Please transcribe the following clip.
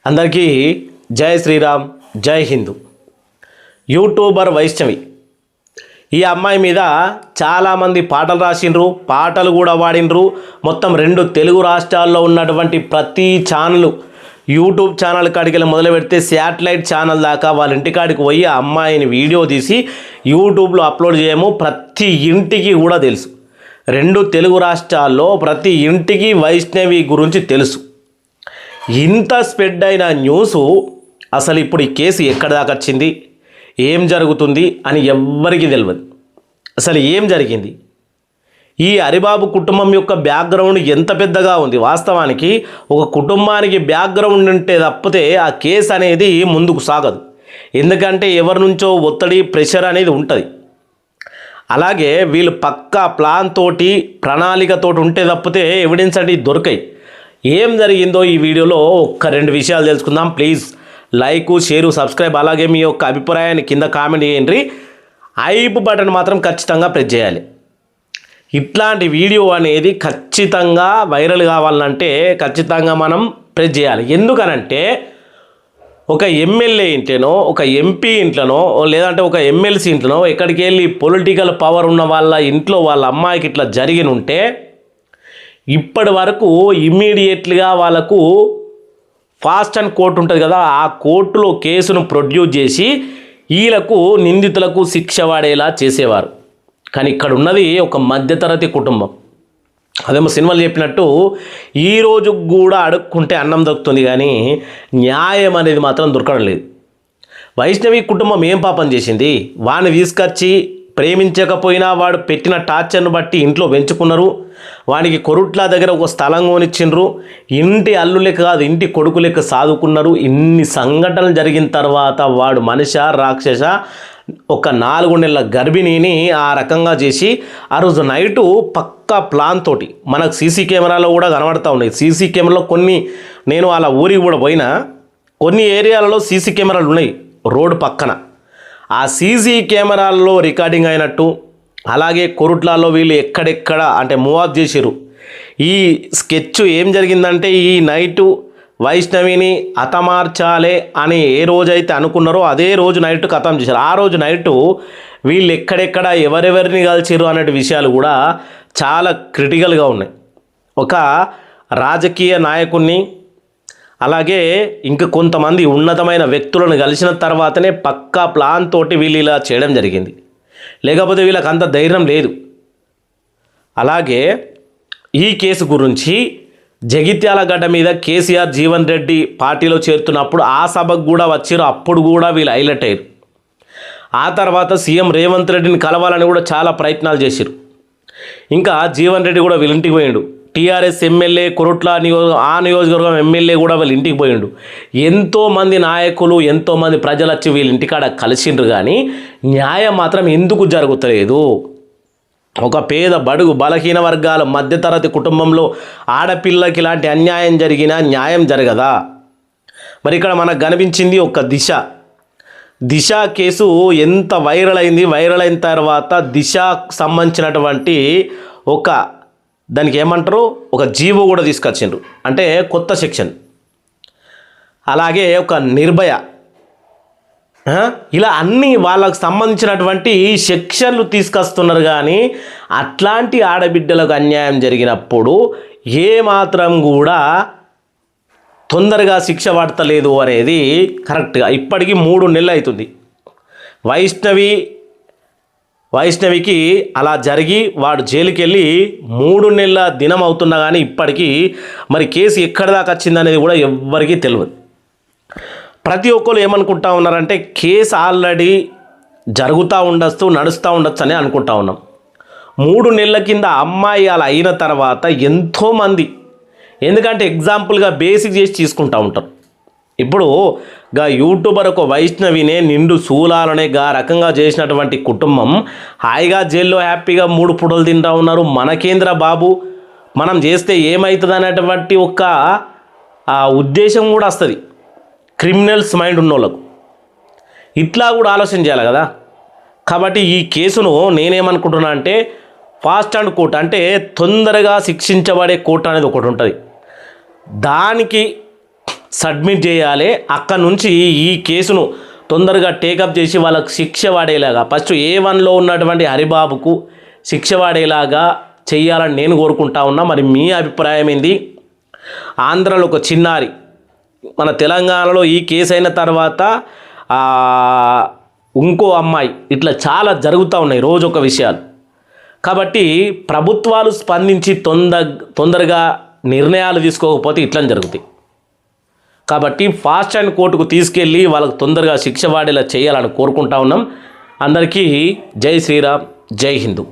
అందరికీ జై శ్రీరామ్, జై హిందూ. యూట్యూబర్ వైష్ణవి ఈ అమ్మాయి మీద చాలామంది పాటలు రాసిండ్రు, పాటలు కూడా వాడినరు. మొత్తం 2 తెలుగు రాష్ట్రాల్లో ఉన్నటువంటి ప్రతి ఛానల్, యూట్యూబ్ ఛానల్ కాడికి వెళ్ళి మొదలు పెడితే శాటిలైట్ ఛానల్ దాకా వాళ్ళ ఇంటికాడికి పోయి ఆ అమ్మాయిని వీడియో తీసి యూట్యూబ్లో అప్లోడ్ చేయము ప్రతి ఇంటికి కూడా తెలుసు. 2 తెలుగు రాష్ట్రాల్లో ప్రతి ఇంటికి వైష్ణవి గురించి తెలుసు. ఇంత స్ప్రెడ్ అయిన న్యూసు అసలు ఇప్పుడు ఈ కేసు ఎక్కడి దాకా వచ్చింది, ఏం జరుగుతుంది అని ఎవ్వరికీ తెలియదు. అసలు ఏం జరిగింది, ఈ హరిబాబు కుటుంబం యొక్క బ్యాక్గ్రౌండ్ ఎంత పెద్దగా ఉంది. వాస్తవానికి ఒక కుటుంబానికి బ్యాక్గ్రౌండ్ ఉంటే తప్పితే ఆ కేసు అనేది ముందుకు సాగదు. ఎందుకంటే ఎవరి నుంచో ఒత్తిడి, ప్రెషర్ అనేది ఉంటుంది. అలాగే వీళ్ళు పక్కా ప్లాన్ తోటి, ప్రణాళికతోటి ఉంటే తప్పితే ఎవిడెన్స్ అనేది దొరకాయి. ఏం జరిగిందో ఈ వీడియోలో ఒక్క 2 విషయాలు తెలుసుకుందాం. ప్లీజ్ లైక్, షేరు, సబ్స్క్రైబ్, అలాగే మీ యొక్క అభిప్రాయాన్ని కింద కామెంట్ చేయండి. ఐప్ బటన్ మాత్రం ఖచ్చితంగా ప్రెస్ చేయాలి. ఇట్లాంటి వీడియో అనేది ఖచ్చితంగా వైరల్ కావాలంటే ఖచ్చితంగా మనం ప్రెస్ చేయాలి. ఎందుకనంటే ఒక ఎమ్మెల్యే ఇంట్లోనో, ఒక ఎంపీ ఇంట్లోనో, లేదంటే ఒక ఎమ్మెల్సీ ఇంట్లోనో ఎక్కడికి వెళ్ళి పొలిటికల్ పవర్ ఉన్న వాళ్ళ ఇంట్లో వాళ్ళ అమ్మాయికి ఇట్లా జరిగిన ఉంటే ఇప్పటి వరకు ఇమ్మీడియట్లీగా వాళ్ళకు ఫాస్ట్ అండ్ కోర్టు ఉంటుంది కదా, ఆ కోర్టులో కేసును ప్రొడ్యూస్ చేసి వీళ్ళకు నిందితులకు శిక్ష పడేలా చేసేవారు. కానీ ఇక్కడ ఉన్నది ఒక మధ్యతరగతి కుటుంబం. అదేమో సినిమాలు చెప్పినట్టు ఈరోజు కూడా అడుక్కుంటే అన్నం దొరుకుతుంది, కానీ న్యాయం అనేది మాత్రం దొరకడం లేదు. వైష్ణవి కుటుంబం ఏం పాపం చేసింది? వాడిని తీసుకొచ్చి ప్రేమించకపోయినా వాడు పెట్టిన టార్చర్ను బట్టి ఇంట్లో పెంచుకున్నారు. వానికి కొరుట్ల దగ్గర ఒక స్థలం కొనిచ్చిండ్రు. ఇంటి అల్లు లెక్క కాదు, ఇంటి కొడుకు లెక్క సాదుకున్నారు. ఇన్ని సంఘటనలు జరిగిన తర్వాత వాడు మనిషి రాక్షస ఒక 4 నెలల గర్భిణిని ఆ రకంగా చేసి ఆ రోజు నైటు పక్కా ప్లాన్ తోటి, మనకు సీసీ కెమెరాలో కూడా కనబడతా ఉన్నాయి. సీసీ కెమెరాలో కొన్ని, నేను అలా ఊరికి కూడా పోయినా, కొన్ని ఏరియాలలో సీసీ కెమెరాలు ఉన్నాయి రోడ్డు పక్కన. ఆ సీసీ కెమెరాల్లో రికార్డింగ్ అయినట్టు, అలాగే కొరుట్లలో వీళ్ళు ఎక్కడెక్కడ అంటే మూవ్ ఆఫ్ చేసిరు. ఈ స్కెచ్ ఏం జరిగిందంటే ఈ నైటు వైష్ణవిని హతమార్చాలే అని ఏ రోజైతే అనుకున్నారో అదే రోజు నైట్ ఖతం చేశారు. ఆ రోజు నైటు వీళ్ళు ఎక్కడెక్కడ ఎవరెవరిని కలిసిరు అనే విషయాలు కూడా చాలా క్రిటికల్గా ఉన్నాయి. ఒక రాజకీయ నాయకుడిని, అలాగే ఇంకా కొంతమంది ఉన్నతమైన వ్యక్తులను కలిసిన తర్వాతనే పక్కా ప్లాన్ తోటి వీళ్ళు ఇలా చేయడం జరిగింది. లేకపోతే వీళ్ళకి అంత ధైర్యం లేదు. అలాగే ఈ కేసు గురించి జగిత్యాల గడ్డ మీద కేసీఆర్ జీవన్ రెడ్డి పార్టీలో చేరుతున్నప్పుడు ఆ సభకు కూడా వచ్చారు. అప్పుడు కూడా వీళ్ళు హైలైట్ అయ్యారు. ఆ తర్వాత సీఎం రేవంత్ రెడ్డిని కలవాలని కూడా చాలా ప్రయత్నాలు చేశారు. ఇంకా జీవన్ రెడ్డి కూడా వీళ్ళ ఇంటికి పోయిండు. టీఆర్ఎస్ ఎమ్మెల్యే కొరుట్ల నియోజకవర్గం ఎమ్మెల్యే కూడా వీళ్ళ ఇంటికి పోయిండు. ఎంతోమంది నాయకులు, ఎంతోమంది ప్రజలు వచ్చి వీళ్ళ ఇంటికాడ కలిసిండ్రు, కానీ న్యాయం మాత్రం ఎందుకు జరుగుతలేదు? ఒక పేద, బడుగు, బలహీన వర్గాల మధ్యతరగతి కుటుంబంలో ఆడపిల్లకి ఇలాంటి అన్యాయం జరిగినా న్యాయం జరగదా? మరి ఇక్కడ మనకు కనిపించింది ఒక దిశ కేసు ఎంత వైరల్ అయింది. వైరల్ అయిన తర్వాత దిశకు సంబంధించినటువంటి ఒక దానికి ఏమంటారు, ఒక జీవో కూడా తీసుకొచ్చిండ్రు, అంటే కొత్త సెక్షన్. అలాగే ఒక నిర్భయ, ఇలా అన్ని వాళ్ళకు సంబంధించినటువంటి సెక్షన్లు తీసుకొస్తున్నారు. కానీ అట్లాంటి ఆడబిడ్డలకు అన్యాయం జరిగినప్పుడు ఏమాత్రం కూడా తొందరగా శిక్ష పడతలేదు అనేది కరెక్ట్గా. ఇప్పటికీ 3 నెలలు అవుతుంది వైష్ణవికి అలా జరిగి వాడు జైలుకి వెళ్ళి 3 నెలల దినం అవుతున్నా, కానీ ఇప్పటికీ మరి కేసు ఎక్కడి దాకా వచ్చిందనేది కూడా ఎవ్వరికీ తెలియదు. ప్రతి ఒక్కరు ఏమనుకుంటా ఉన్నారంటే కేసు ఆల్రెడీ జరుగుతూ నడుస్తూ ఉండొచ్చు అని అనుకుంటా ఉన్నాం. 3 నెలల కింద అమ్మాయి అలా అయిన తర్వాత ఎంతోమంది, ఎందుకంటే ఎగ్జాంపుల్గా బేసిక్ చేసి తీసుకుంటూ ఉంటారు. ఇప్పుడు యూట్యూబర్ ఒక వైష్ణవినే నిండు శూలాలనే రకంగా చేసినటువంటి కుటుంబం హాయిగా జైల్లో హ్యాపీగా 3 పూటలు తింటూ ఉన్నారు. మనకేంద్ర బాబు, మనం చేస్తే ఏమవుతుంది అనేటువంటి ఒక ఉద్దేశం కూడా వస్తుంది క్రిమినల్స్ మైండ్ ఉన్నోళ్ళకు. ఇట్లా కూడా ఆలోచన చేయాలి కదా. కాబట్టి ఈ కేసును నేనేమనుకుంటున్నా అంటే ఫాస్ట్ అండ్ కోర్ట్, అంటే తొందరగా శిక్షించబడే కోర్టు అనేది ఒకటి ఉంటుంది. దానికి సబ్మిట్ చేయాలి. అక్కడ నుంచి ఈ కేసును తొందరగా టేకప్ చేసి వాళ్ళకు శిక్ష పడేలాగా ఫస్ట్ A1లో ఉన్నటువంటి హరిబాబుకు శిక్ష పడేలాగా చెయ్యాలని నేను కోరుకుంటా ఉన్నా. మరి మీ అభిప్రాయం ఏంది? ఆంధ్రలో ఒక చిన్నారి, మన తెలంగాణలో ఈ కేసు అయిన తర్వాత ఇంకో అమ్మాయి, ఇట్లా చాలా జరుగుతూ ఉన్నాయి రోజు ఒక విషయాలు. కాబట్టి ప్రభుత్వాలు స్పందించి తొందరగా నిర్ణయాలు తీసుకోకపోతే ఇట్లా జరుగుతాయి. కాబట్టి ఫాస్ట్ అండ్ కోర్టుకు తీసుకెళ్ళి వాళ్ళకు తొందరగా శిక్ష పడేలా చేయాలని కోరుకుంటా ఉన్నాం. అందరికీ జై శ్రీరామ్, జై హిందూ.